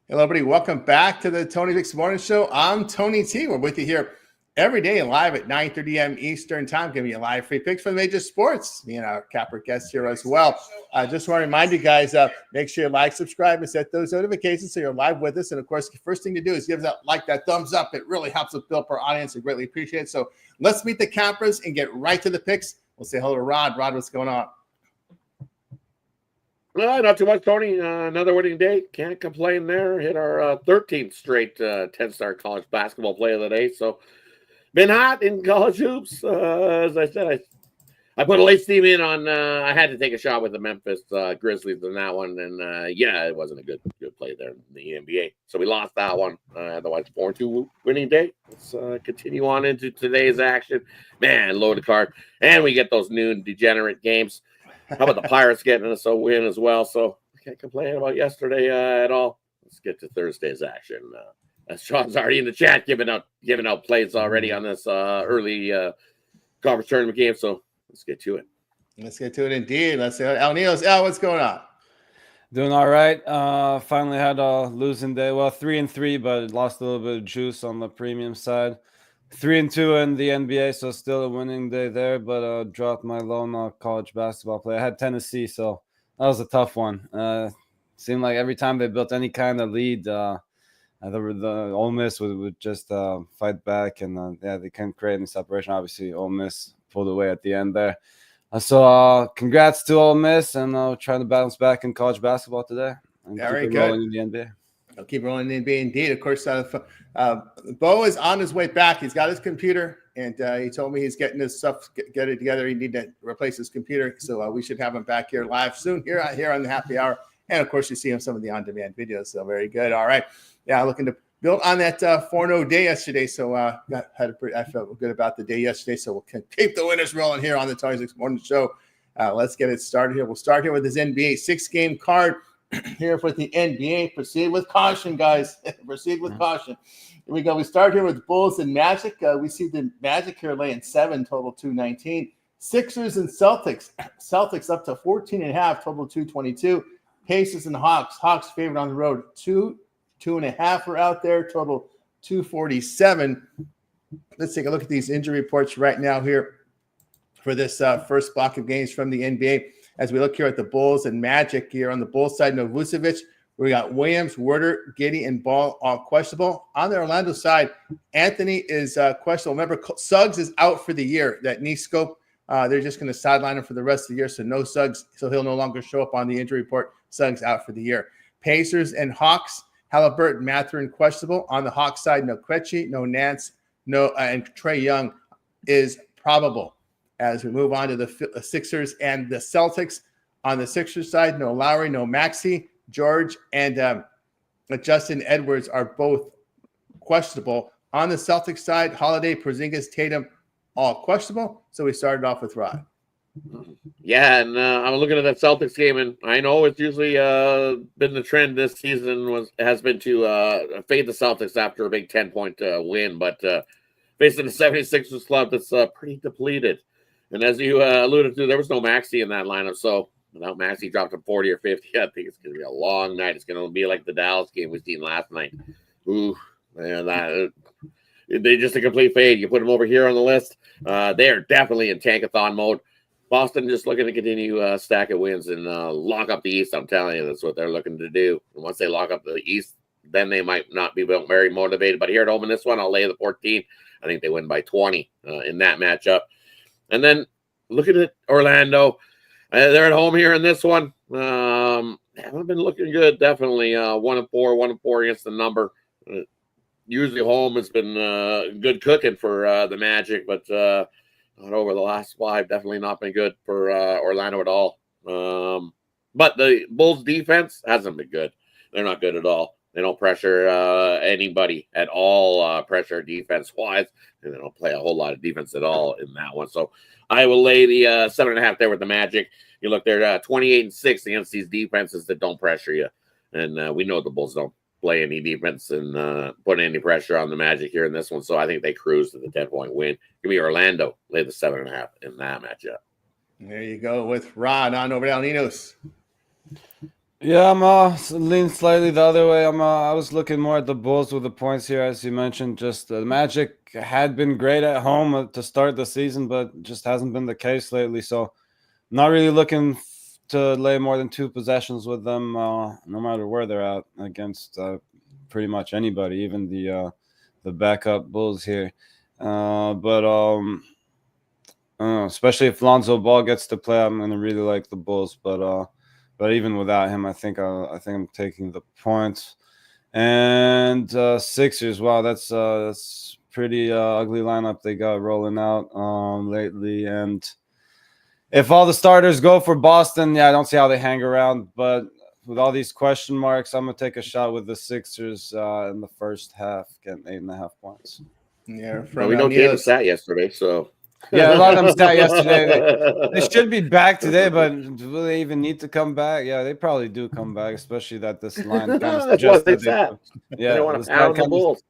Hello, everybody. Welcome back to the Tony Vic's Morning Show. I'm Tony T. We're with you here every day live at 9:30 a.m. Eastern Time, giving you live free picks for the major sports. Me and our Capper guests here as well. Just want to remind you guys, make sure you like, subscribe, and set those notifications so you're live with us. And, of course, the first thing to do is give that thumbs up. It really helps us build our audience. I greatly appreciate it. So let's meet the Cappers and get right to the picks. We'll say hello to Rod. Rod, what's going on? Not too much, Tony. Another winning day. Can't complain there. Hit our 13th straight 10-star college basketball play of the day. So, been hot in college hoops. As I said, I put a late steam in on. I had to take a shot with the Memphis Grizzlies in that one, and it wasn't a good play there in the NBA. So we lost that one. Otherwise, 4-2 winning day. Let's continue on into today's action. Man, loaded card, and we get those noon degenerate games. How about the Pirates getting us a win as well? So I can't complain about yesterday at all. Let's get to Thursday's action. As Sean's already in the chat giving out plays already on this early conference tournament game. So let's get to it. Let's get to it indeed. Let's see. Al Neil's. Al, what's going on? Doing all right. Finally had a losing day. Well, 3-3, but lost a little bit of juice on the premium side. 3-2 in the NBA, so still a winning day there, but dropped my lone college basketball play. I had Tennessee, so that was a tough one. Seemed like every time they built any kind of lead, the Ole Miss would just fight back, and they couldn't create any separation. Obviously, Ole Miss pulled away at the end there. So congrats to Ole Miss, and trying to bounce back in college basketball today. And Very keep good. rolling in the NBA. I'll keep rolling in the NBA indeed. Of course, Bo is on his way back. He's got his computer, and he told me he's getting his stuff, get it together. He need to replace his computer, so we should have him back here live soon here on the Happy Hour. And, of course, you see him some of the on-demand videos, so very good. All right. Yeah, looking to build on that 4-0 day yesterday, so I felt good about the day yesterday, so we'll keep the winners rolling here on the Tony Vic's Morning Show. Let's get it started here. We'll start here with this NBA 6-game card. Here for the NBA. Proceed with caution, guys. Proceed with caution. Here we go. We start here with Bulls and Magic. We see the Magic here laying 7, total 219. Sixers and Celtics. Celtics up to 14.5, total 222. Pacers and Hawks. Hawks favored on the road. 2.5 are out there, total 247. Let's take a look at these injury reports right now here for this first block of games from the NBA. As we look here at the Bulls and Magic here on the Bulls side, no Vucevic. We got Williams, Werder, Giddey, and Ball all questionable. On the Orlando side, Anthony is questionable. Remember, Suggs is out for the year. That knee scope, they're just going to sideline him for the rest of the year. So no Suggs, so he'll no longer show up on the injury report. Suggs out for the year. Pacers and Hawks, Halliburton, Mathurin questionable. On the Hawks side, no Krejci, no Nance, and Trae Young is probable. As we move on to the Sixers and the Celtics. On the Sixers side, no Lowry, no Maxey, George, and Justin Edwards are both questionable. On the Celtics side, Holiday, Porzingis, Tatum, all questionable. So we started off with Rod. Yeah, and I'm looking at that Celtics game, and I know it's usually been the trend this season has been to fade the Celtics after a big 10-point win, but facing the 76ers club that's pretty depleted. And as you alluded to, there was no Maxey in that lineup. So without Maxey dropped to 40 or 50, I think it's going to be a long night. It's going to be like the Dallas game we seen last night. Ooh, man, they just a complete fade. You put them over here on the list. They are definitely in tankathon mode. Boston just looking to continue stack of wins and lock up the East. I'm telling you, that's what they're looking to do. And once they lock up the East, then they might not be very motivated. But here at home in this one, I'll lay the 14. I think they win by 20 in that matchup. And then looking at Orlando, they're at home here in this one. Haven't been looking good, definitely. 1-4 against the number. Usually home has been good cooking for the Magic, but not over the last 5. Definitely not been good for Orlando at all. But the Bulls defense hasn't been good. They're not good at all. They don't pressure anybody at all, pressure defense-wise, and they don't play a whole lot of defense at all in that one. So I will lay the 7.5 there with the Magic. You look, they're 28-6 against these defenses that don't pressure you, and we know the Bulls don't play any defense and put any pressure on the Magic here in this one. So I think they cruise to the 10-point win. Give me Orlando, lay the 7.5 in that matchup. There you go with Rod on over to Al Ninos. Yeah, I'm leaning slightly the other way. I was looking more at the Bulls with the points here, as you mentioned. Just the Magic had been great at home to start the season, but just hasn't been the case lately. So, not really looking to lay more than 2 possessions with them, no matter where they're at against pretty much anybody, even the backup Bulls here. But especially if Lonzo Ball gets to play, I'm gonna really like the Bulls. But even without him, I think I'm taking the points. And Sixers. Wow, that's pretty ugly lineup they got rolling out lately. And if all the starters go for Boston, yeah, I don't see how they hang around. But with all these question marks, I'm gonna take a shot with the Sixers in the first half, getting 8.5 points. Yeah, Well, from we know Tatum sat yesterday, so Yeah, a lot of them sat yesterday. They should be back today, but do they even need to come back? Yeah, they probably do come back, especially that this line kind of that's why suggests they that sat. They yeah, don't want to pound the Bulls.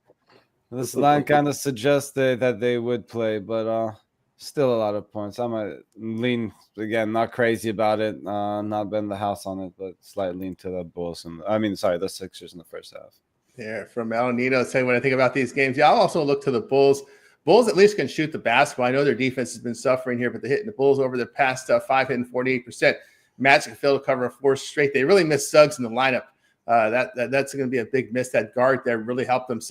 this line kind of suggests that they would play, but still a lot of points. I might lean again, not crazy about it, not bend the house on it, but slightly lean to the Bulls and the Sixers in the first half. Yeah, from El Nino saying when I think about these games, yeah, I'll also look to the Bulls. Bulls at least can shoot the basketball. I know their defense has been suffering here, but they're hitting the Bulls over the past 5 hitting 48%. Magic failed to cover 4 straight. They really missed Suggs in the lineup. That's going to be a big miss. That guard there really helped them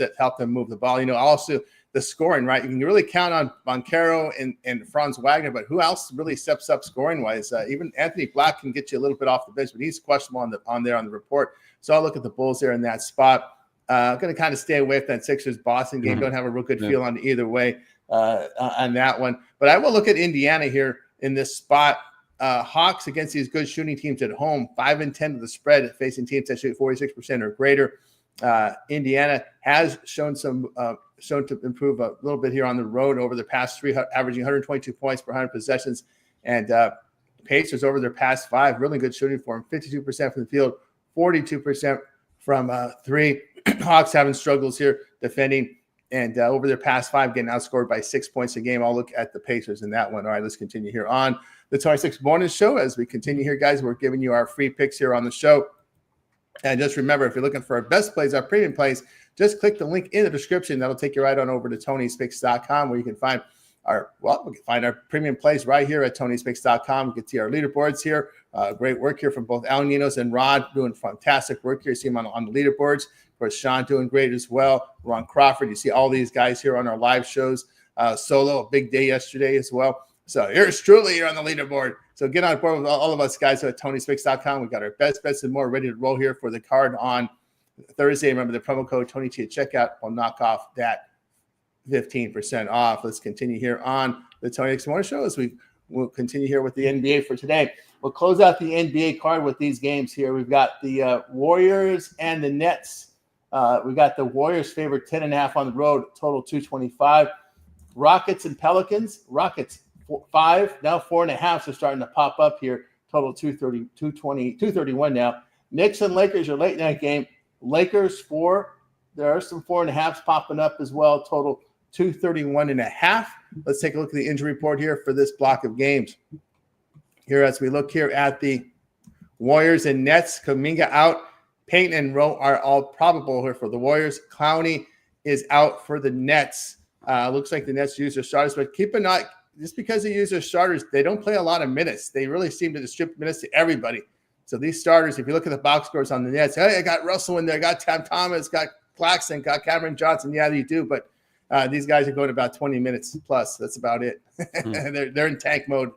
move the ball. Also the scoring, right? You can really count on Boncaro and Franz Wagner, but who else really steps up scoring wise? Even Anthony Black can get you a little bit off the bench, but he's questionable on the report. So I'll look at the Bulls there in that spot. I'm going to kind of stay away from that Sixers-Boston game. Don't have a real good feel on either way on that one. But I will look at Indiana here in this spot. Hawks against these good shooting teams at home, 5-10 to the spread, facing teams that shoot 46% or greater. Indiana has shown to improve a little bit here on the road over the past 3, averaging 122 points per 100 possessions. And Pacers over their past 5, really good shooting for them, 52% from the field, 42% from 3. Hawks having struggles here defending, and over their past 5, getting outscored by 6 points a game. I'll look at the Pacers in that one. All right, let's continue here on the 26 bonus show. As we continue here, guys, we're giving you our free picks here on the show. And just remember, if you're looking for our best plays, our premium plays, just click the link in the description. That'll take you right on over to Tony'sPicks.com, where you can find we can find our premium plays right here at Tony'sPicks.com. You can see our leaderboards here. Great work here from both Al Ninos and Rod, doing fantastic work here. You see them on the leaderboards. Of course, Sean doing great as well. Ron Crawford. You see all these guys here on our live shows. Solo, a big day yesterday as well. So here's truly here on the leaderboard. So get on board with all of us guys at Tony'sPicks.com. We've got our best bets and more ready to roll here for the card on Thursday. Remember, the promo code TonyT at checkout will knock off that 15% off. Let's continue here on the Tony X Morning Show as we'll continue here with the NBA for today. We'll close out the NBA card with these games here. We've got the Warriors and the Nets. We've got the Warriors favored 10.5 on the road, total 225. Rockets and Pelicans. Rockets 5, now 4.5, so starting to pop up here. Total 231 now. Knicks and Lakers, your late night game. Lakers 4. There are some 4.5s popping up as well. Total 231.5. Let's take a look at the injury report here for this block of games. Here, as we look here at the Warriors and Nets, Kuminga out. Payton and Rowe are all probable here for the Warriors. Clowney is out for the Nets. Looks like the Nets use their starters, but keep an eye. Just because they use their starters, they don't play a lot of minutes. They really seem to distribute minutes to everybody. So these starters, if you look at the box scores on the Nets, hey, I got Russell in there, got Tam Thomas, got Claxton, got Cameron Johnson. Yeah, you do, but these guys are going about 20 minutes plus. That's about it. They're in tank mode.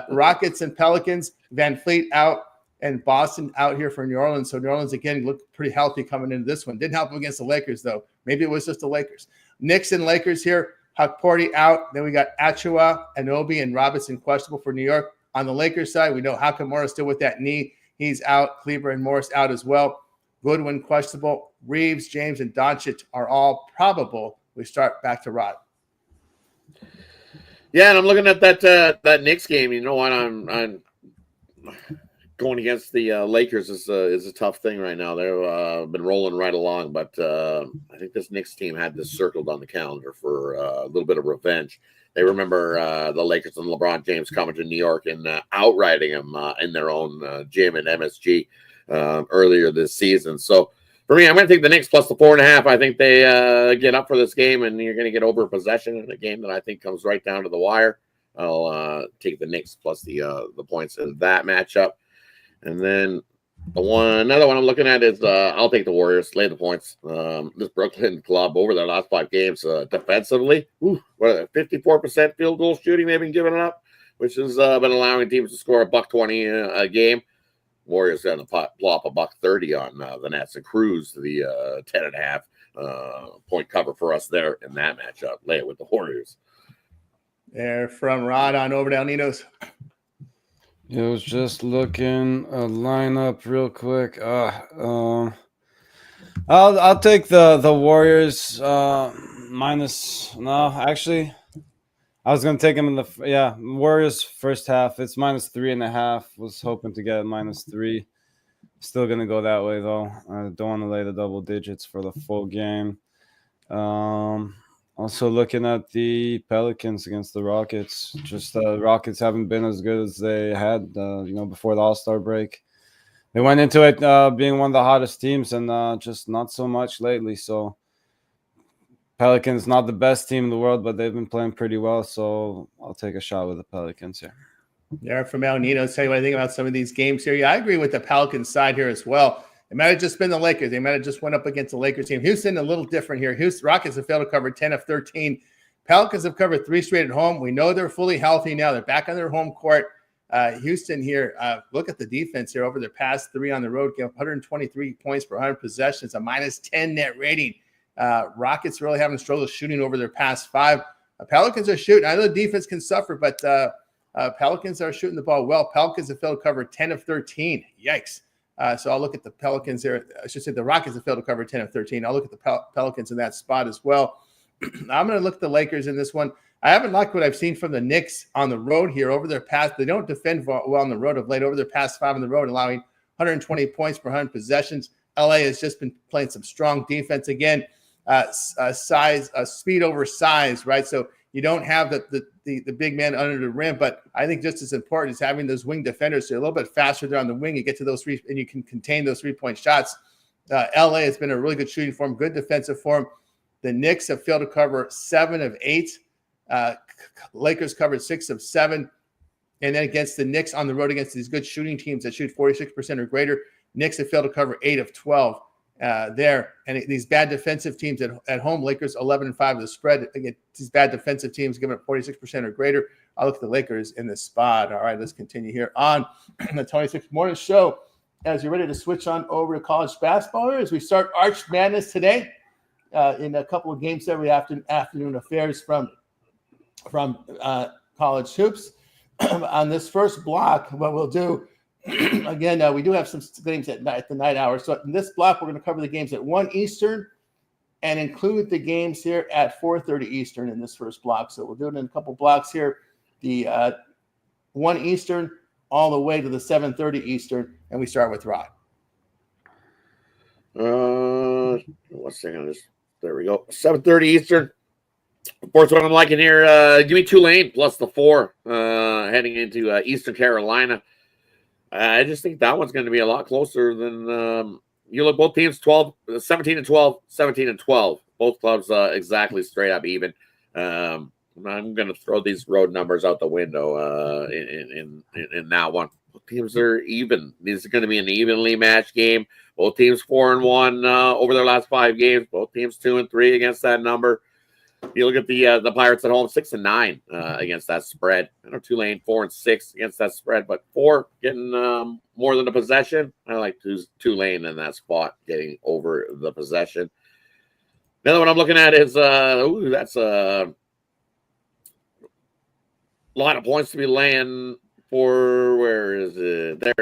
Rockets and Pelicans, Van Fleet out, and Boston out here for New Orleans. So New Orleans, again, looked pretty healthy coming into this one. Didn't help them against the Lakers, though. Maybe it was just the Lakers. Knicks and Lakers here. Huckporty out. Then we got Achua, Anunoby, and Robinson questionable for New York. On the Lakers side, we know Hachimura still with that knee. He's out. Kleber and Morris out as well. Goodwin questionable. Reeves, James, and Doncic are all probable. We start back to Rod. Yeah, and I'm looking at that Knicks game. You know what? I'm going against the Lakers is a tough thing right now. They've been rolling right along, but I think this Knicks team had this circled on the calendar for a little bit of revenge. They remember the Lakers and LeBron James coming to New York and outrighting them in their own gym in MSG. earlier this season. So for me, I'm going to take the Knicks plus the 4.5. I think they get up for this game, and you're going to get over possession in a game that I think comes right down to the wire. I'll take the Knicks plus the points in that matchup. And then another one I'm looking at is I'll take the Warriors, lay the points. This Brooklyn club over their last 5 games defensively, 54% field goal shooting they've been giving it up, which has been allowing teams to score $120 a game. Warriors going to plop $130 on the Nets and cruise to the 10.5 point cover for us there in that matchup. Lay it with the Warriors. There from Rod on over to El Nino's. It was just looking a lineup real quick. I'll take the Warriors minus. No, actually, I was gonna take them in the Warriors first half. It's minus 3.5. Was hoping to get -3. Still gonna go that way though. I don't want to lay the double digits for the full game. Also looking at the Pelicans against the Rockets. Just Rockets haven't been as good as they had, before the All-Star break. They went into it being one of the hottest teams, and just not so much lately. So Pelicans not the best team in the world, but they've been playing pretty well. So I'll take a shot with the Pelicans here. There from El Nino. Tell you what I think about some of these games here. Yeah, I agree with the Pelicans side here as well. It might have just been the Lakers. They might have just went up against the Lakers team. Houston, a little different here. Houston Rockets have failed to cover 10 of 13. Pelicans have covered 3 straight at home. We know they're fully healthy now. They're back on their home court. Houston here, look at the defense here over their past 3 on the road. Give 123 points per 100 possessions, a -10 net rating. Rockets really haven't struggled shooting over their past 5. Pelicans are shooting. I know the defense can suffer, but Pelicans are shooting the ball well. Pelicans have failed to cover 10 of 13. Yikes. So I'll look at the Pelicans there. I should say the Rockets have failed to cover 10 of 13. I'll look at the Pelicans in that spot as well. I'm going to look at the Lakers in this one. I haven't liked what I've seen from the Knicks on the road here over their past. They don't defend well on the road of late. Over their past 5 on the road, allowing 120 points per 100 possessions. LA has just been playing some strong defense again. Speed over size, right? So you don't have the big man under the rim, but I think just as important is having those wing defenders. So you're a little bit faster there on the wing. You get to those 3, and you can contain those 3-point shots. LA has been a really good shooting form, good defensive form. The Knicks have failed to cover 7 of 8. Lakers covered 6 of 7. And then against the Knicks on the road against these good shooting teams that shoot 46% or greater, Knicks have failed to cover 8 of 12 there. And these bad defensive teams at home, Lakers 11-5 of the spread. Again, these bad defensive teams giving up 46% or greater. I'll look at the Lakers in this spot. All right, let's continue here on the 26th Morning Show. As you're ready to switch on over to college basketball here, as we start Arch Madness today in a couple of games every afternoon affairs from college hoops. On this first block, what we'll do, again, we do have some games at the night hour. So in this block, we're going to cover the games at 1 Eastern and include the games here at 4:30 Eastern in this first block. So we'll do it in a couple blocks here. The 1 Eastern all the way to the 7:30 Eastern, and we start with Rod. 1 second. There we go. 7:30 Eastern. Fourth one I'm liking here. Give me Tulane plus the 4 heading into Eastern Carolina. I just think that one's going to be a lot closer than you look. Both teams 17-12, 17-12. Both clubs exactly straight up even. I'm going to throw these road numbers out the window in that one. Both teams are even. This is going to be an evenly matched game. Both teams 4-1 over their last 5 games. Both teams 2-3 against that number. You look at the Pirates at home, 6-9 against that spread. I know Tulane 4-6 against that spread, but 4 getting more than a possession. I like Tulane in that spot, getting over the possession. Another one I'm looking at is that's a lot of points to be laying for. Where is it? There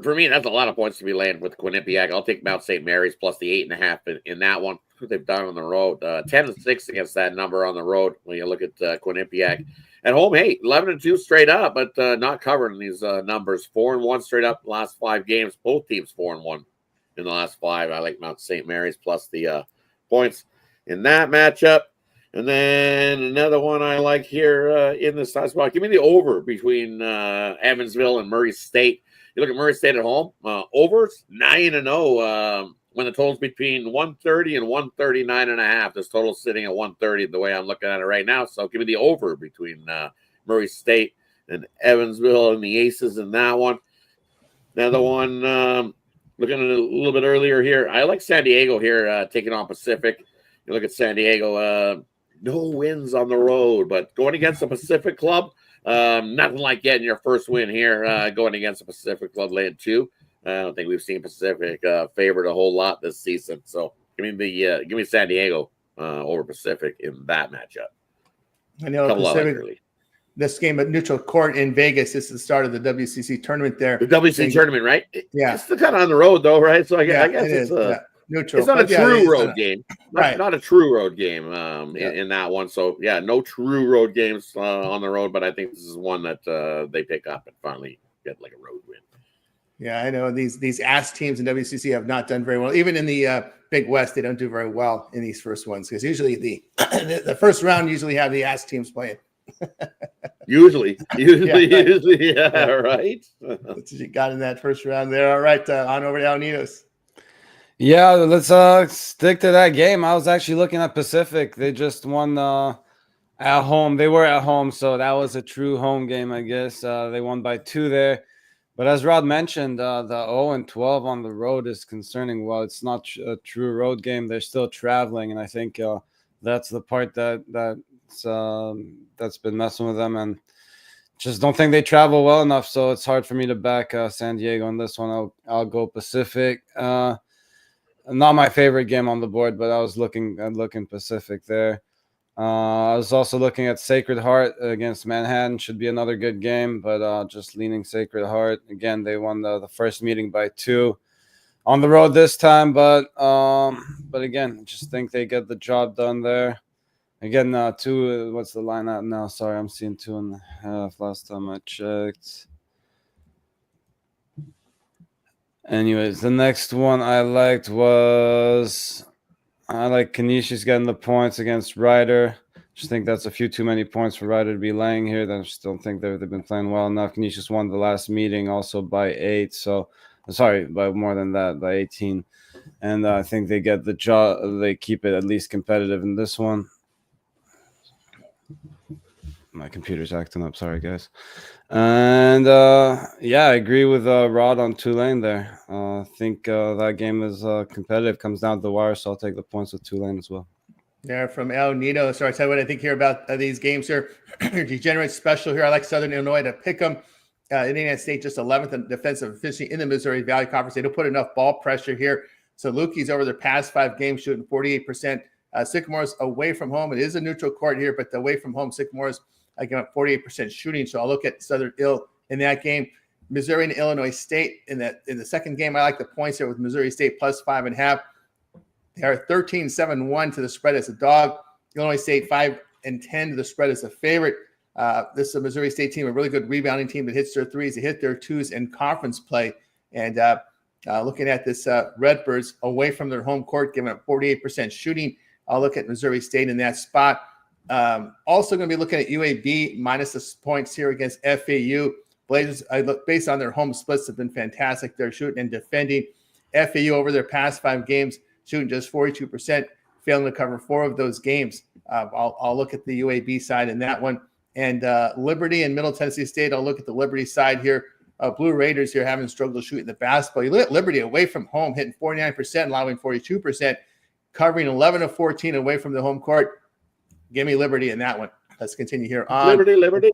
for me, that's a lot of points to be laying with Quinnipiac. I'll take Mount St. Mary's plus the 8.5 in that one. They've done on the road, 10-6 against that number on the road. When you look at Quinnipiac at home, hey, 11-2 straight up, but not covering these numbers. 4-1 straight up the last 5 games. Both teams 4-1 in the last 5. I like Mount St. Mary's plus the points in that matchup. And then another one I like here in this size spot. Give me the over between Evansville and Murray State. You look at Murray State at home, overs 9-0. When the total's between 130 and 139.5, this total's sitting at 130 the way I'm looking at it right now. So give me the over between Murray State and Evansville and the Aces in that one. Another one, looking at it a little bit earlier here, I like San Diego here taking on Pacific. You look at San Diego, no wins on the road, but going against a Pacific club, nothing like getting your first win here going against a Pacific club laying 2. I don't think we've seen Pacific favored a whole lot this season. So give me San Diego over Pacific in that matchup. I know Pacific. This game at neutral court in Vegas. This is the start of the WCC tournament there. The WCC tournament, right? Yeah. It's kind of on the road, though, right? So I guess it's neutral. It's not a true road game. Right. Not a true road game in that one. So, yeah, no true road games on the road, but I think this is one that they pick up and finally get like a road win. Yeah, I know these ass teams in WCC have not done very well. Even in the Big West, they don't do very well in these first ones because usually the first round usually have the ass teams playing. Usually, yeah, right. That's what you got in that first round there. All right, on over to Alnitos. Yeah, let's stick to that game. I was actually looking at Pacific. They just won at home. They were at home, so that was a true home game, I guess. They won by 2 there. But as Rod mentioned, the 0-12 on the road is concerning. Well, it's not a true road game. They're still traveling, and I think that's the part that's been messing with them, and just don't think they travel well enough. So it's hard for me to back San Diego on this one. I'll go Pacific. Not my favorite game on the board, but I was looking Pacific there. I was also looking at Sacred Heart against Manhattan. Should be another good game, but just leaning Sacred Heart. Again, they won the first meeting by 2 on the road this time, but again, just think they get the job done there. Again, 2. What's the line at now? Sorry, I'm seeing 2.5 last time I checked. Anyways, the next one I liked was Kanishi's getting the points against Ryder. Just think that's a few too many points for Ryder to be laying here. I just don't think they've been playing well enough. Canisius won the last meeting also by 8. So, sorry, by more than that, by 18. And I think they get the job. They keep it at least competitive in this one. My computer's acting up. Sorry, guys. And yeah, I agree with Rod on Tulane there. I think that game is competitive. Comes down to the wire, so I'll take the points with Tulane as well. Yeah, from El Nino. So I tell you what I think here about these games here. Degenerate special here. I like Southern Illinois to pick them. Indiana State just 11th in defensive efficiency in the Missouri Valley Conference. They don't put enough ball pressure here. So Lukey's over their past 5 games shooting 48%. Sycamore's away from home. It is a neutral court here, but the away from home Sycamore's again at 48% shooting. So I'll look at Southern Ill in that game. Missouri and Illinois State in the second game. I like the points here with Missouri State plus 5.5. They are 13-7-1 to the spread as a dog. Illinois State 5-10 to the spread as a favorite. This is a Missouri State team, a really good rebounding team that hits their threes. They hit their 2s in conference play. And looking at this Redbirds away from their home court, giving up 48% shooting. I'll look at Missouri State in that spot. Also going to be looking at UAB minus the points here against FAU. Blazers, I look based on their home splits, have been fantastic. They're shooting and defending. FAU over their past 5 games, shooting just 42%, failing to cover 4 of those games. I'll look at the UAB side in that one. And Liberty and Middle Tennessee State, I'll look at the Liberty side here. Blue Raiders here having struggled shooting the basketball. You look at Liberty away from home, hitting 49%, allowing 42%, covering 11 of 14 away from the home court. Give me Liberty in that one. Let's continue here on. Liberty.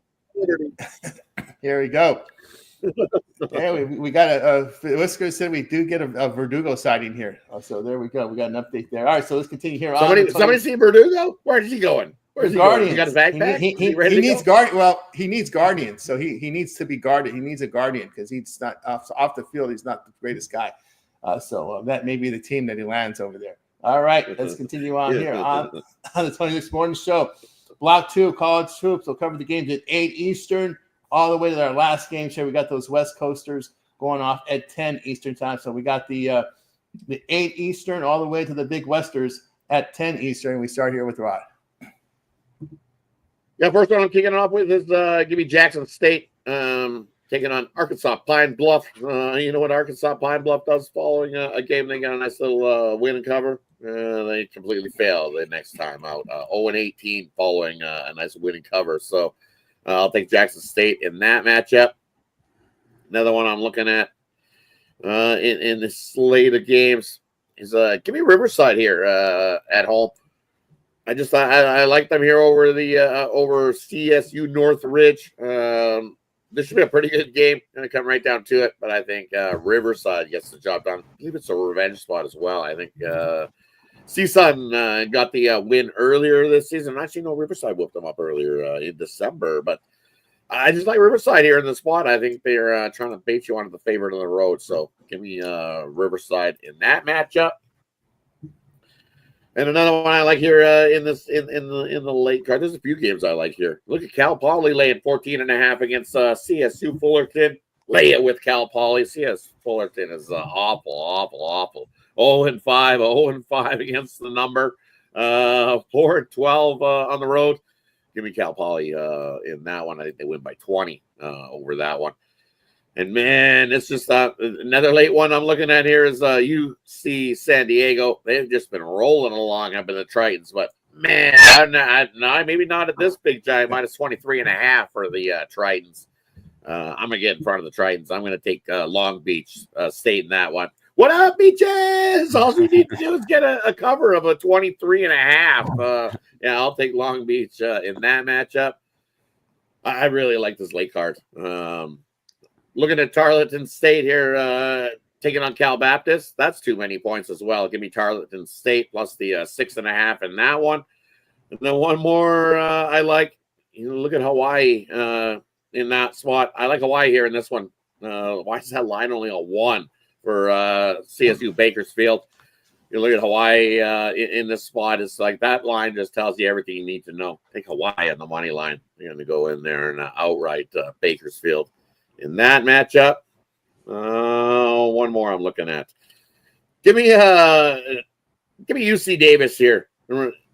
Here we go. Yeah, we got a Whisker said we do get a Verdugo sighting here. So there we go. We got an update there. All right, so let's continue here. Somebody see Verdugo? Where is he going? Where's he Guardians. Going? He got his backpack? He needs guard. Well, he needs guardians. So he needs to be guarded. He needs a guardian because he's not off the field. He's not the greatest guy. So that may be the team that he lands over there. All right, let's continue on here on the 26th Morning Show. Block 2, college hoops. We'll cover the games at 8 Eastern all the way to our last game here. We got those West Coasters going off at 10 Eastern time. So we got the 8 Eastern all the way to the Big Westers at 10 Eastern. We start here with Rod. Yeah, first one I'm kicking off with is give me Jackson State. taking on Arkansas Pine Bluff. You know what Arkansas Pine Bluff does following a game? They got a nice little win and cover. They completely fail the next time out. 0-18 following a nice win and cover. So I'll take Jackson State in that matchup. Another one I'm looking at in this slate of games is give me Riverside here at home. I like them here over the over CSU Northridge. This should be a pretty good game. Gonna come right down to it, but I think Riverside gets the job done. I believe it's a revenge spot as well. I think CSUN got the win earlier this season. Actually, no, Riverside whooped them up earlier in December, but I just like Riverside here in the spot. I think they're trying to bait you onto the favorite of the road. So give me Riverside in that matchup. And another one I like here in the late card. There's a few games I like here. Look at Cal Poly laying 14.5 against CSU Fullerton. Lay it with Cal Poly. CS Fullerton is awful. 0-5, 0-5 against the number. 4-12 on the road. Give me Cal Poly in that one. I think they win by 20 over that one. And, man, it's just another late one I'm looking at here is UC San Diego. They've just been rolling along up in the Tritons. But, man, maybe not at this big giant, minus 23.5 for the Tritons. I'm going to get in front of the Tritons. I'm going to take Long Beach State in that one. What up, Beaches? All you need to do is get a cover of a 23.5. Yeah, I'll take Long Beach in that matchup. I really like this late card. Looking at Tarleton State here, taking on Cal Baptist. That's too many points as well. Give me Tarleton State plus the 6.5 in that one. And then one more I like. Look at Hawaii in that spot. I like Hawaii here in this one. Why is that line only a 1 for CSU Bakersfield? You look at Hawaii in this spot. It's like that line just tells you everything you need to know. Take Hawaii on the money line. You're going to go in there and outright Bakersfield. In that matchup, one more I'm looking at. Give me UC Davis here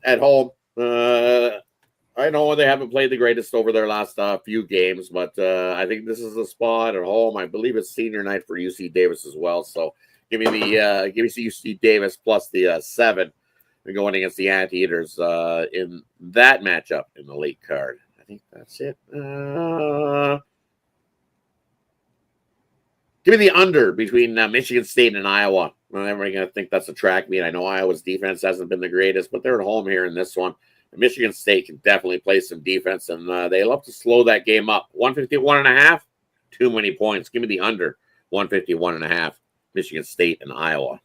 at home. I know they haven't played the greatest over their last few games, but I think this is a spot at home. I believe it's senior night for UC Davis as well. So give me UC Davis plus the 7 and going against the Anteaters in that matchup in the late card. I think that's it. Give me the under between Michigan State and Iowa. I'm never going to think that's a track meet. I know Iowa's defense hasn't been the greatest, but they're at home here in this one. Michigan State can definitely play some defense, and they love to slow that game up. 151.5, too many points. Give me the under 151.5. Michigan State and Iowa.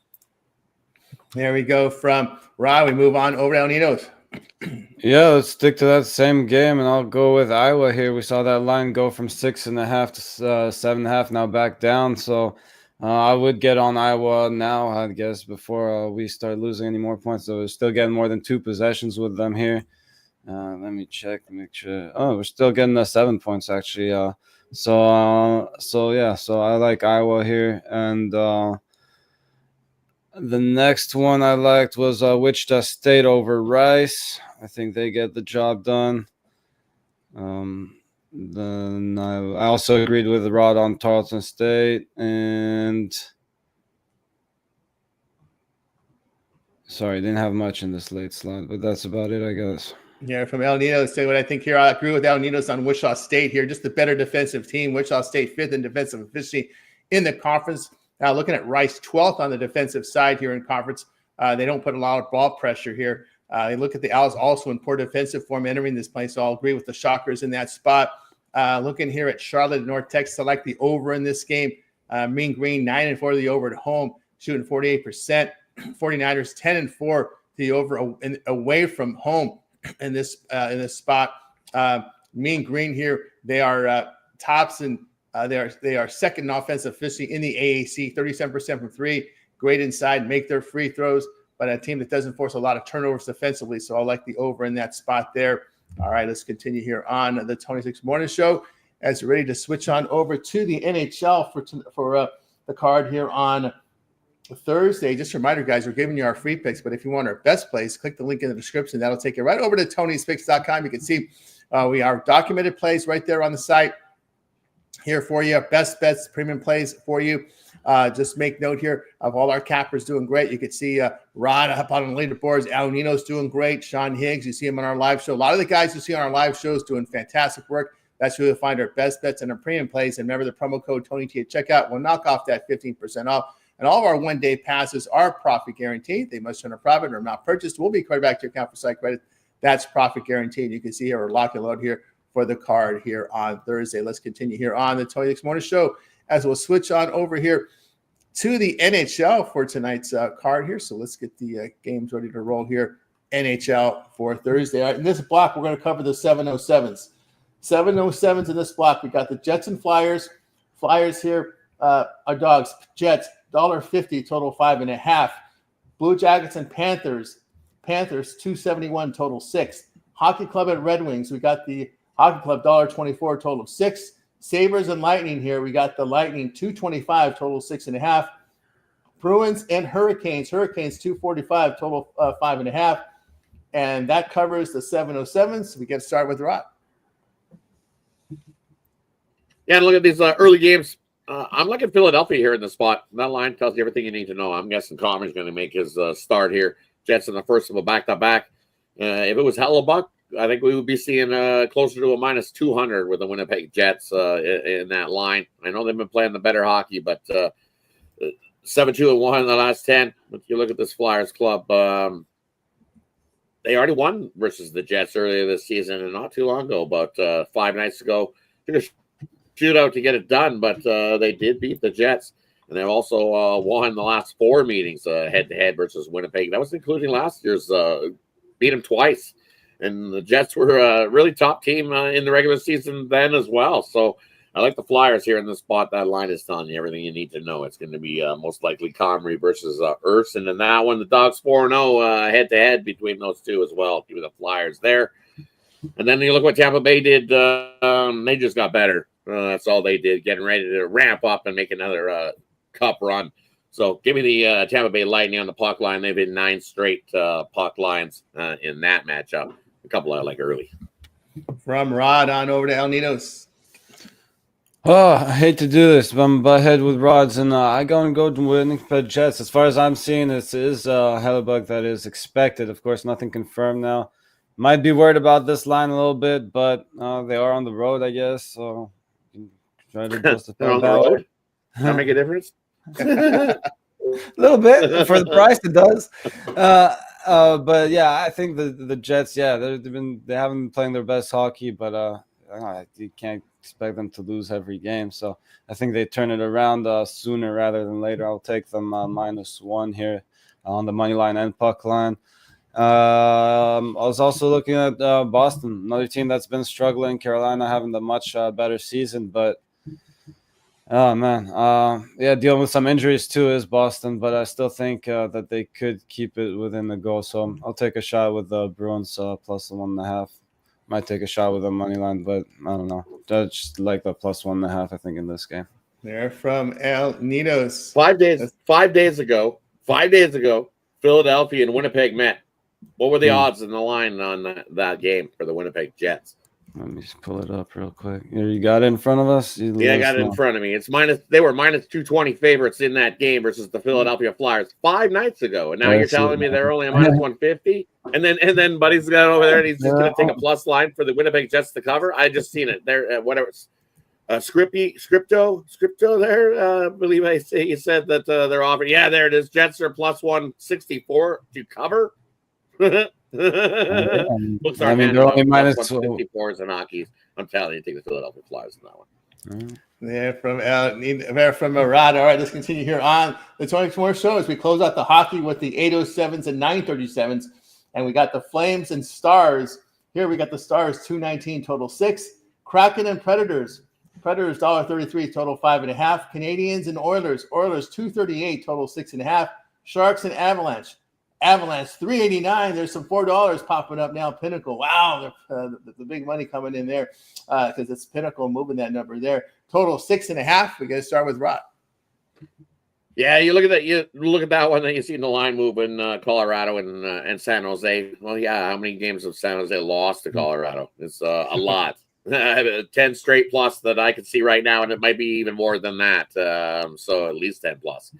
There we go from Rye. We move on over to El Nidos. Yeah, let's stick to that same game, and I'll go with Iowa here. We saw that line go from 6.5 to 7.5, now back down. So I would get on Iowa now, I guess, before we start losing any more points. So we're still getting more than 2 possessions with them here. Let me check to make sure. Oh, we're still getting 7 points actually. So I like Iowa here, and the next one I liked was Wichita State over Rice. I think they get the job done. Then I also agreed with Rod on Tarleton State, and sorry, didn't have much in this late slot, but that's about it, I guess. Yeah, from El Nidos, say what I think here. I agree with El Nidos on Wichita State here. Just the better defensive team. Wichita State 5th in defensive efficiency in the conference. Now looking at Rice, 12th on the defensive side here in conference. They don't put a lot of ball pressure here. They look at the Owls also in poor defensive form entering this place. So I'll agree with the Shockers in that spot. Looking here at Charlotte and North Texas, I like the over in this game. Mean Green 9-4 to the over at home, shooting 48%. 49ers 10-4 to the over away from home in this spot. Mean Green here, they are tops and they are second in offensive efficiency in the AAC, 37% from 3. Great inside, make their free throws, but a team that doesn't force a lot of turnovers defensively. So I like the over in that spot there. All right, let's continue here on the 26 Morning Show as we're ready to switch on over to the NHL for the card here on Thursday. Just a reminder, guys, we're giving you our free picks, but if you want our best plays, click the link in the description. That'll take you right over to Tony'sPicks.com. You can see we are documented plays right there on the site. here for you. Best bets, premium plays for you. Just make note here of all our cappers doing great. You can see Rod up on the leaderboards. Al Nino's doing great. Sean Higgs, you see him on our live show. A lot of the guys you see on our live shows doing fantastic work. That's where you'll find our best bets and our premium plays. And remember, the promo code TonyT at checkout will knock off that 15% off. And all of our one-day passes are profit guaranteed. They must turn a profit or not purchased. Will be credited back to your account for site credit. That's profit guaranteed. You can see here, we're lock and load here for the card here on Thursday. Let's continue here on the Tony X Morning Show as we'll switch on over here to the NHL for tonight's card here. So let's get the games ready to roll here. NHL for Thursday. All right, in this block, we're going to cover the 707s. 707s in this block. We got the Jets and Flyers. Flyers here, our dogs. Jets, $1.50, total 5.5. Blue Jackets and Panthers. Panthers, $2.71, total 6. Hockey Club and Red Wings. We got the Hockey Club, $1.24, total 6. Sabres and Lightning here. We got the Lightning, $2.25, total 6.5. Bruins and Hurricanes. Hurricanes, $2.45, total 5.5. And that covers the 707s. We get started with Rod. Yeah, and look at these early games. I'm looking at Philadelphia here in the spot. That line tells you everything you need to know. I'm guessing Commer's going to make his start here. Jets in the first of a back-to-back. If it was Hellebuck, I think we would be seeing closer to a minus 200 with the Winnipeg Jets in that line. I know they've been playing the better hockey, but 7-2-1 in the last 10. If you look at this Flyers club, they already won versus the Jets earlier this season and not too long ago, about 5 nights ago. Took a shootout to get it done, but they did beat the Jets. And they also won the last 4 meetings head-to-head versus Winnipeg. That was including last year's beat them twice. And the Jets were a really top team in the regular season then as well. So I like the Flyers here in this spot. That line is telling you everything you need to know. It's going to be most likely Comrie versus Erson. And that one, the Dogs 4-0 head-to-head between those two as well. Give me the Flyers there. And then you look what Tampa Bay did. They just got better. That's all they did, getting ready to ramp up and make another cup run. So give me the Tampa Bay Lightning on the puck line. They've been 9 straight puck lines in that matchup. A couple I like early. From Rod on over to El Ninos. Oh, I hate to do this, but I'm butt head with Rods, and I go with Winnipeg Jets. As far as I'm seeing, this is Hellebuck that is expected. Of course, nothing confirmed now. Might be worried about this line a little bit, but they are on the road, I guess. So you can try to justify on the road. That make a difference? A little bit for the price it does. But yeah, I think the Jets, they haven't been playing their best hockey, but you can't expect them to lose every game. So I think they turn it around sooner rather than later. I'll take them -1 here on the money line and puck line. I was also looking at Boston, another team that's been struggling. Carolina having the much better season, but oh man, dealing with some injuries too is Boston, but I still think that they could keep it within the goal. So I'll take a shot with the Bruins +1.5. Might take a shot with the money line, but I don't know. I just like the +1.5. I think in this game. They're from El Ninos. 5 days ago, Philadelphia and Winnipeg met. What were the odds in the line on that game for the Winnipeg Jets? Let me just pull it up real quick. Here, you got it in front of us? Yeah, I got it in front of me. They were -220 favorites in that game versus the Philadelphia Flyers 5 nights ago. And now you're telling me they're only a -150? And then Buddy's got over there and he's just going to take a plus line for the Winnipeg Jets to cover. I just seen it there. Whatever. Scripto there. I believe he said that they're offering. Yeah, there it is. Jets are +164 to cover. Books are they're only -154s and Rockies. I'm telling you, take the Philadelphia Flyers in that one. They're from Murad. All right, let's continue here on the Tony More Show as we close out the hockey with the 807s and 937s, and we got the Flames and Stars. Here we got the Stars 219 total 6, Kraken and Predators. Predators $1.33 total 5.5, Canadians and Oilers 238 total 6.5, Sharks and Avalanche $3.89. There's some $4 popping up now. Pinnacle, wow, the big money coming in there because it's Pinnacle moving that number there. Total 6.5. We got to start with Rod. Yeah, you look at that. You look at that one, then you see the line move in Colorado and San Jose. Well, yeah, how many games have San Jose lost to Colorado? It's a lot. 10 straight plus that I can see right now, and it might be even more than that. So at least 10 plus.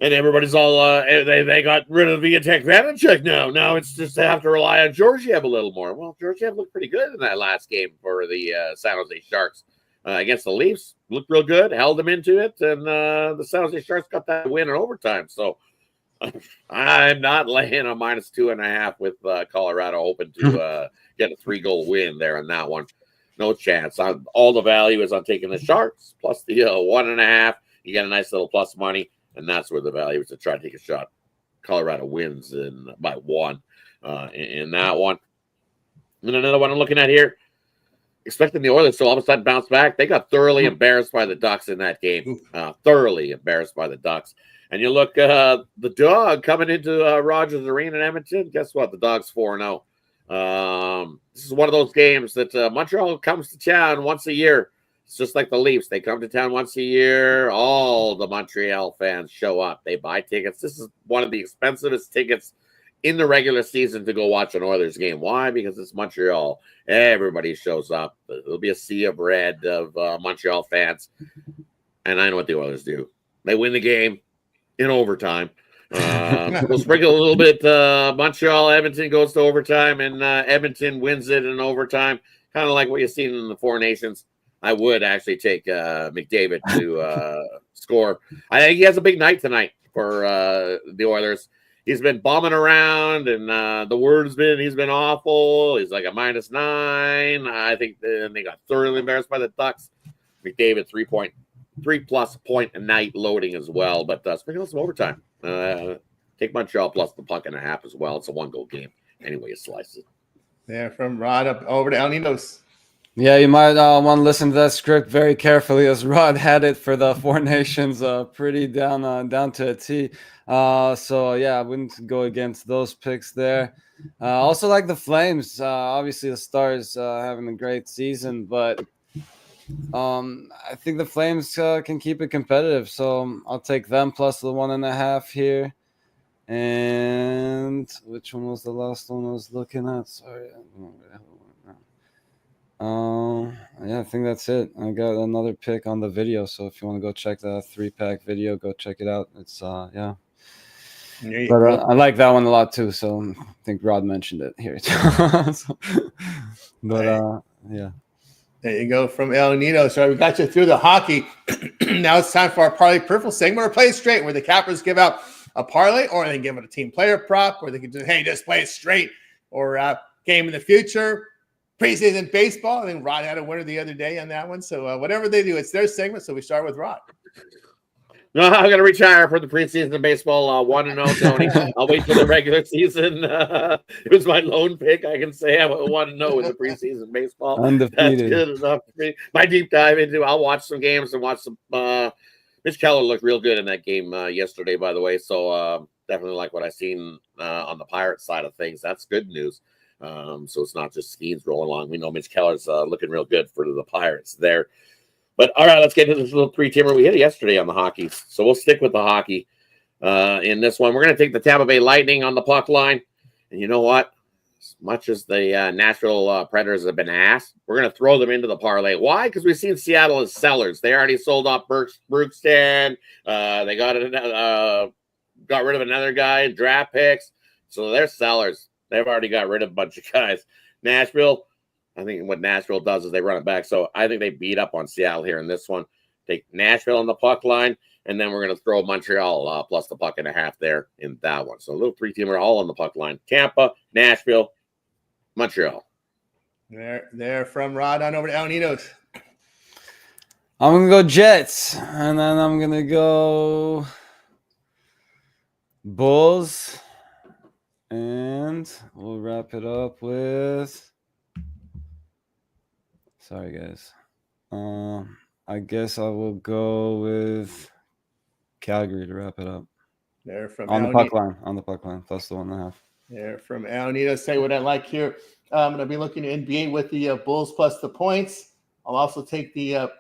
And everybody's all they got rid of Vitek Vanacek now. Now it's just they have to rely on Georgiev a little more. Well, Georgiev looked pretty good in that last game for the San Jose Sharks against the Leafs. Looked real good, held them into it, and the San Jose Sharks got that win in overtime. So I'm not laying a -2.5 with Colorado, hoping to get a 3-goal win there in that one. No chance. All the value is on taking the Sharks plus the 1.5. You get a nice little plus money, and that's where the value is to try to take a shot. Colorado wins by 1 in that one. And another one I'm looking at here, expecting the Oilers to all of a sudden bounce back. They got thoroughly embarrassed by the Ducks in that game. Thoroughly embarrassed by the Ducks. And you look, the Dog coming into Rogers Arena in Edmonton. Guess what? The Dog's 4-0. This is one of those games that Montreal comes to town once a year. It's just like the Leafs. They come to town once a year. All the Montreal fans show up. They buy tickets. This is one of the expensivest tickets in the regular season to go watch an Oilers game. Why? Because it's Montreal. Everybody shows up. There'll be a sea of red of Montreal fans. And I know what the Oilers do. They win the game in overtime. We'll sprinkle a little bit. Montreal, Edmonton goes to overtime, and Edmonton wins it in overtime. Kind of like what you've seen in the Four Nations. I would actually take McDavid to score. I think he has a big night tonight for the Oilers. He's been bombing around, and the word's been he's been awful. He's like a -9. I think they got thoroughly embarrassed by the Ducks. McDavid 3+ point a night loading as well, but sprinkle some overtime. Take Montreal plus the puck-and-a-half as well. It's a 1-goal game. Anyway, you slice it. There from Rod up over to El Ninos. Yeah, you might want to listen to that script very carefully, as Rod had it for the Four Nations pretty down to a T. So yeah, I wouldn't go against those picks there. Also like the Flames. Obviously the Stars having a great season, but I think the Flames can keep it competitive. So I'll take them plus the 1.5 here. And which one was the last one I was looking at? Sorry. Yeah, I think that's it. I got another pick on the video, so if you want to go check that 3-pack video, go check it out. It's but I like that one a lot too, so I think Rod mentioned it here. Yeah. There you go from El Nino. So we got you through the hockey. Now it's time for our parlay purple segment or play it straight, where the cappers give out a parlay, or they give it a team player prop, or they can just play it straight, or game in the future. Preseason baseball. I think Rod had a winner the other day on that one. So whatever they do, it's their segment. So we start with Rod. No, I'm going to retire for the preseason baseball. 1-0, Tony. I'll wait for the regular season. It was my lone pick. I can say I 1-0 with the preseason baseball. Undefeated. That's good enough for me. My deep dive into. I'll watch some games and watch some. Mitch Keller looked real good in that game yesterday, by the way. So definitely like what I seen on the Pirates side of things. That's good news. So it's not just Skeens rolling along. We know Mitch Keller's looking real good for the Pirates there. But all right, let's get into this little 3-teamer we hit yesterday on the hockey. So we'll stick with the hockey in this one. We're going to take the Tampa Bay Lightning on the puck line. And you know what? As much as the Nashville Predators have been asked, we're going to throw them into the parlay. Why? Because we've seen Seattle as sellers. They already sold off Brookston. They got rid of another guy in draft picks. So they're sellers. They've already got rid of a bunch of guys. Nashville, I think what Nashville does is they run it back. So I think they beat up on Seattle here in this one. Take Nashville on the puck line, and then we're going to throw Montreal plus the puck-and-a-half there in that one. So a little 3-teamer all on the puck line. Tampa, Nashville, Montreal. There from Rod on over to El Ninos. I'm going to go Jets, and then I'm going to go Bulls. And we'll wrap it up with. Sorry, guys. I guess I will go with Calgary to wrap it up. There from on the puck line, plus the 1.5. There from El Nino. Say what I like here. I'm going to be looking at NBA with the Bulls plus the points. I'll also take the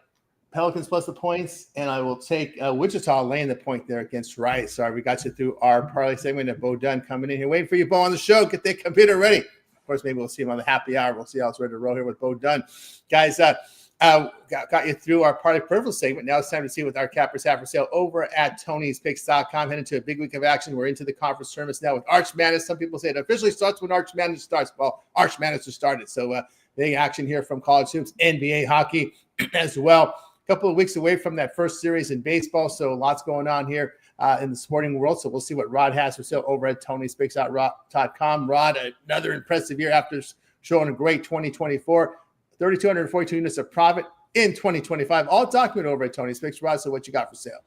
Pelicans plus the points, and I will take Wichita laying the point there against Rice. Sorry, we got you through our parlay segment. And Bo Dunn coming in here, waiting for you, Bo, on the show. Get that computer ready. Of course, maybe we'll see him on the happy hour. We'll see how it's ready to roll here with Bo Dunn. Guys, got you through our party peripheral segment. Now it's time to see what our cappers have for sale over at Tony'sPicks.com. Heading to a big week of action. We're into the conference tournaments now with Arch Madness. Some people say it officially starts when Arch Madness starts. Well, Arch Madness has started. So big action here from college hoops, NBA hockey as well. A couple of weeks away from that first series in baseball. So lots going on here in the sporting world. So we'll see what Rod has for sale over at Tony'sPicks.com. Rod, another impressive year after showing a great 2024. 3,242 units of profit in 2025. All documented over at Tony's Picks. Rod, so what you got for sale?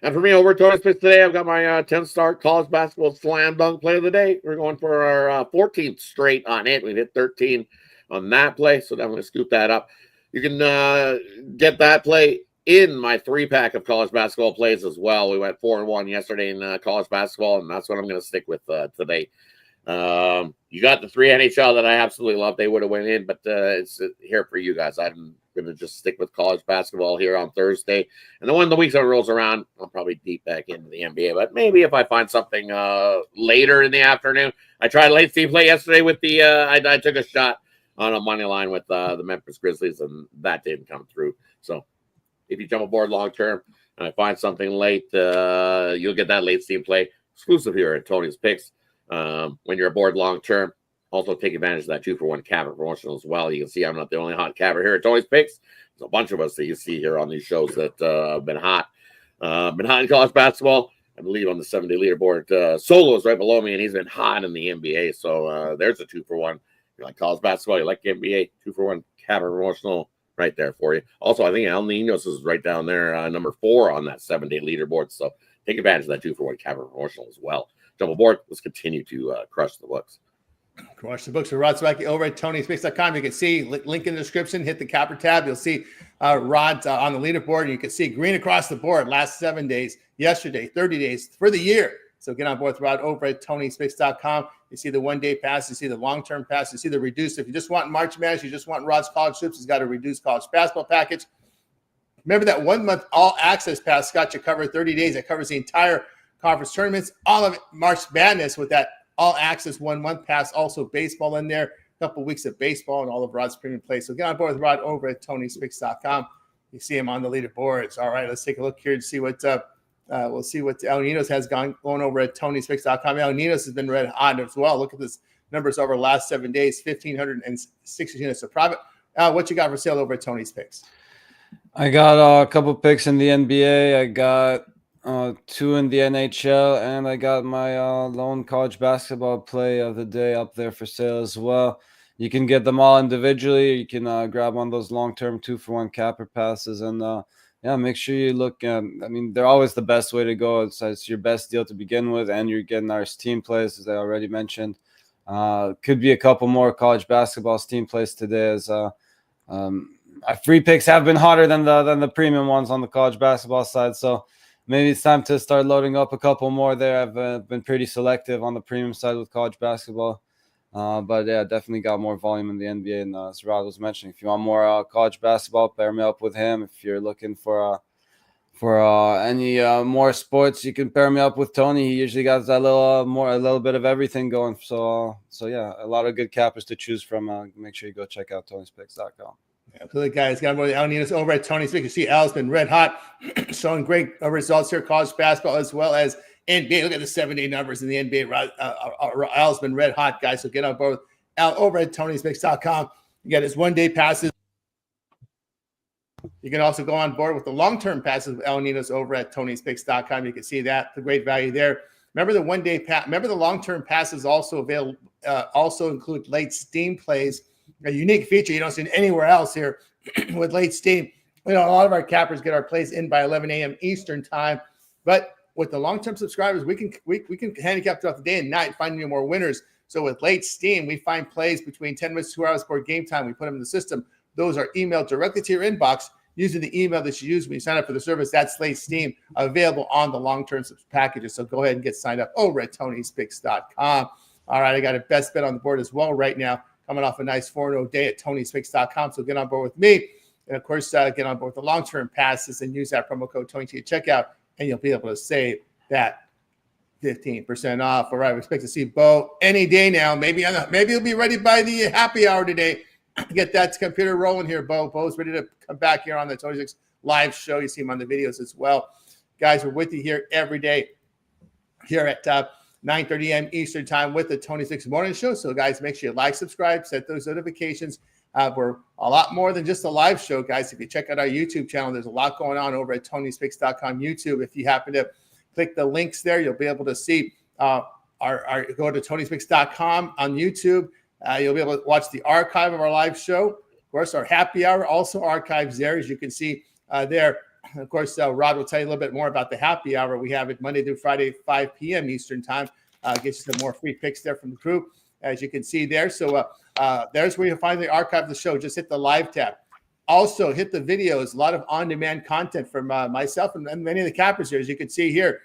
And for me, over at Tony's Picks today, I've got my 10-star college basketball slam dunk play of the day. We're going for our 14th straight on it. We've hit 13 on that play, so definitely scoop that up. You can get that play in my 3-pack of college basketball plays as well. We went 4-1 yesterday in college basketball, and that's what I'm going to stick with today. You got the 3 NHL that I absolutely love. They would have went in, but it's here for you guys. I'm going to just stick with college basketball here on Thursday. And then when the weekend rolls around, I'll probably deep back into the NBA. But maybe if I find something later in the afternoon. I tried late Steve play yesterday with the I took a shot on a money line with the Memphis Grizzlies, and that didn't come through. So if you jump aboard long term and I find something late, you'll get that late Steve play exclusive here at Tony's Picks. When you're aboard long term, also take advantage of that 2-for-1 capper promotion as well. You can see I'm not the only hot capper here at Tony's Picks. There's a bunch of us that you see here on these shows that have been hot in college basketball. I believe on the 7-day leaderboard, Solo is right below me, and he's been hot in the NBA. So there's a 2-for-1. You like college basketball, you like the NBA, 2-for-1 capper promotional right there for you. Also, I think El Ninos is right down there, number 4 on that 7-day leaderboard. So take advantage of that 2-for-1 capper promotional as well. Jump aboard. Let's continue to crush the books. Crush the books with Rod Swacki over at Tony'sPicks.com. You can see link in the description. Hit the capper tab. You'll see Rod on the leaderboard. And you can see green across the board last 7 days, yesterday, 30 days for the year. So get on board with Rod over at Tony'sPicks.com. You see the 1-day pass. You see the long-term pass. You see the reduced. If you just want March Madness, you just want Rod's college hoops, he's got a reduced college basketball package. Remember that 1-month all-access pass got you covered 30 days. That covers the entire conference tournaments, all of it, March Madness with that all-access 1-month pass. Also baseball in there, a couple of weeks of baseball and all of Rod's premium plays. So get on board with Rod over at Tony'sPicks.com. You see him on the leaderboards. All right, let's take a look here to see what we'll see what El Ninos has going over at Tony'sPicks.com. El Ninos has been red hot as well. Look at this numbers over the last 7 days, 1,560 units of profit. What you got for sale over at Tony's Picks? I got a couple picks in the NBA. I got 2 in the NHL, and I got my lone college basketball play of the day up there for sale as well. You can get them all individually. You can grab on those long-term 2-for-1 capper passes, and make sure you look. I mean, they're always the best way to go. It's your best deal to begin with, and you're getting our team plays, as I already mentioned. Could be a couple more college basketball team plays today, as our free picks have been hotter than the premium ones on the college basketball side. So maybe it's time to start loading up a couple more there. I've been pretty selective on the premium side with college basketball. But yeah, definitely got more volume in the NBA. And as Rod was mentioning, if you want more college basketball, pair me up with him. If you're looking for any more sports, you can pair me up with Tony. He usually got that a little bit of everything going. So yeah, a lot of good cappers to choose from. Make sure you go check out Tony'sPicks.com. Absolutely, guys. Got more El Ninos over at Tony's Picks. You see Al's been red hot, showing great results here, college basketball as well as NBA. Look at the 7-day numbers in the NBA. Al's been red hot, guys. So get on board with Al over at Tony'sPicks.com. You got his 1-day passes. You can also go on board with the long-term passes with El Ninos over at Tony'sPicks.com. You can see that, the great value there. Remember the 1-day pass. Remember the long-term passes also available. Also include late steam plays. A unique feature you don't see anywhere else here with late steam. A lot of our cappers get our plays in by 11 a.m. Eastern time, but with the long-term subscribers, we can handicap throughout the day and night, finding more winners. So with late steam, we find plays between 10 minutes, 2 hours before game time. We put them in the system. Those are emailed directly to your inbox using the email that you use when you sign up for the service. That's late steam, available on the long-term packages. So go ahead and get signed up over at Tony'sPicks.com. All right, I got a best bet on the board as well right now, coming off a nice 4-0 day at Tony'sPicks.com. So get on board with me. And, of course, get on board with the long-term passes and use that promo code TONY at checkout, and you'll be able to save that 15% off. All right, we expect to see Bo any day now. Maybe he'll be ready by the happy hour today. Get that computer rolling here, Bo. Bo's ready to come back here on the Tony Six live show. You see him on the videos as well. Guys, we're with you here every day here at 9:30 a.m. Eastern time with the Tony Six Morning Show. So, guys, make sure you like, subscribe, set those notifications. We're a lot more than just a live show, guys. If you check out our YouTube channel, there's a lot going on over at TonySpix.com YouTube. If you happen to click the links there, you'll be able to see go to TonySpix.com on YouTube. You'll be able to watch the archive of our live show. Of course, our happy hour also archives there, as you can see there. Of course, Rod will tell you a little bit more about the happy hour. We have it Monday through Friday, 5 p.m. Eastern time. Gets you some more free picks there from the crew, as you can see there. So there's where you'll find the archive of the show. Just hit the live tab. Also, hit the videos. A lot of on-demand content from myself and many of the cappers here. As you can see here,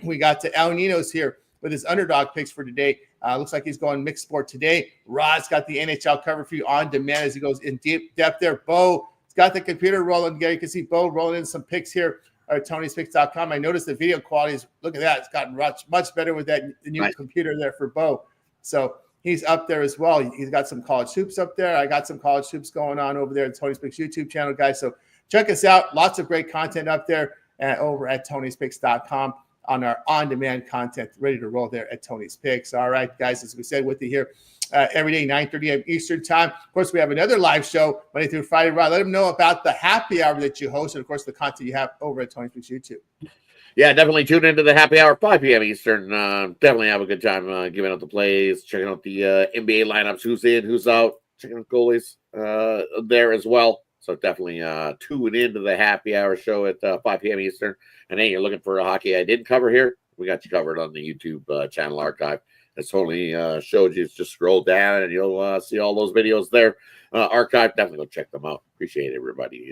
we got El Nino's here with his underdog picks for today. Looks like he's going mixed sport today. Rod's got the NHL cover for you on demand as he goes in deep depth there. Bo has got the computer rolling. You can see Bo rolling in some picks here at TonySpix.com. I noticed the video quality is, look at that. It's gotten much better with that new computer there for Bo. So he's up there as well. He's got some college hoops up there. I got some college hoops going on over there at Tony Spix YouTube channel, guys. So check us out. Lots of great content up there over at TonySpix.com on our on-demand content, ready to roll there at Tony's Picks. All right, guys, as we said, with you here every day, 9:30 a.m. Eastern time. Of course, we have another live show Monday through Friday. Rod, let them know about the happy hour that you host and, of course, the content you have over at Tony's Picks YouTube. Yeah, definitely tune into the happy hour, 5 p.m. Eastern. Definitely have a good time giving out the plays, checking out the NBA lineups, who's in, who's out, checking out goalies there as well. So definitely tune into the happy hour show at 5 p.m. Eastern. And hey, you're looking for a hockey I didn't cover here? We got you covered on the YouTube channel archive. It's totally showed you. Just scroll down and you'll see all those videos there. Archive, definitely go check them out. Appreciate everybody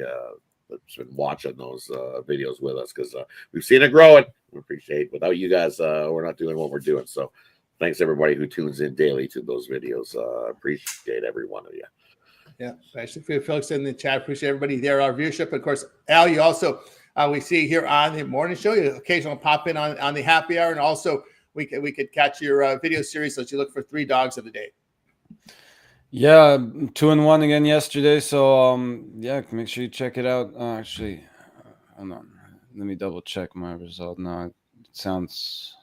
that's been watching those videos with us because we've seen it growing. We appreciate it. Without you guys, we're not doing what we're doing. So thanks everybody who tunes in daily to those videos. Appreciate every one of you. Yeah, especially for you folks in the chat. Appreciate everybody there. Our viewership, of course. Al, you also we see here on the morning show. You occasionally pop in on the happy hour, and also we could catch your video series that you look for 3 dogs of the day. Yeah, 2-1 again yesterday. So yeah, make sure you check it out. Actually, hold on. Let me double check my result. No, it sounds.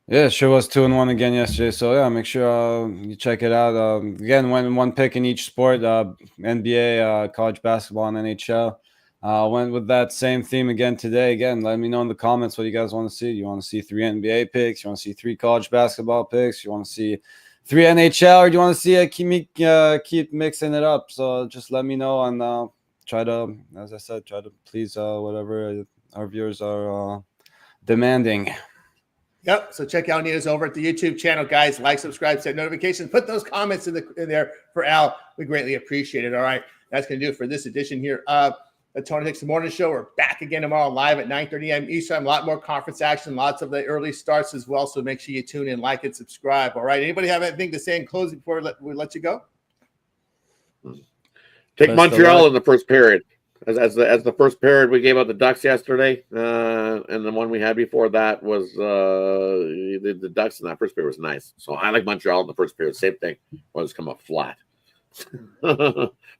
Yeah, sure was 2-1 again yesterday. So yeah, make sure you check it out. Again, one pick in each sport: NBA, college basketball, and NHL. Went with that same theme again today. Again, let me know in the comments what you guys want to see. You want to see 3 NBA picks? You want to see 3 college basketball picks? You want to see 3 NHL, or do you want to see keep mixing it up? So just let me know and try to, as I said, try to please whatever our viewers are demanding. Yep. So check out Nina's over at the YouTube channel, guys. Like, subscribe, set notifications. Put those comments in there for Al. We greatly appreciate it. All right. That's going to do it for this edition here of the Tony Six Morning Show. We're back again tomorrow live at 9:30 a.m. Eastern time. A lot more conference action, lots of the early starts as well. So make sure you tune in, like, and subscribe. All right. Anybody have anything to say in closing before we let you go? Take Montreal in the first period. As the first period we gave out the Ducks yesterday, and the one we had before that was the Ducks in that first period was nice. So I like Montreal in the first period. Same thing. Oilers come up flat.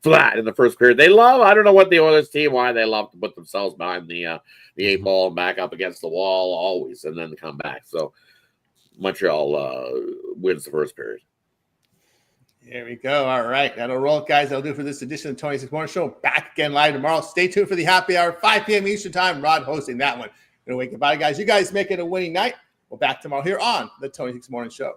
Flat in the first period. They love, I don't know what the Oilers team, why they love to put themselves behind the 8 ball and back up against the wall always and then come back. So Montreal wins the first period. There we go. All right. That'll roll it, guys. That'll do for this edition of the 26 Morning Show. Back again live tomorrow. Stay tuned for the happy hour, 5 p.m. Eastern time. Rod hosting that one. Gonna wake up. Bye, guys. You guys make it a winning night. We're back tomorrow here on the 26 Morning Show.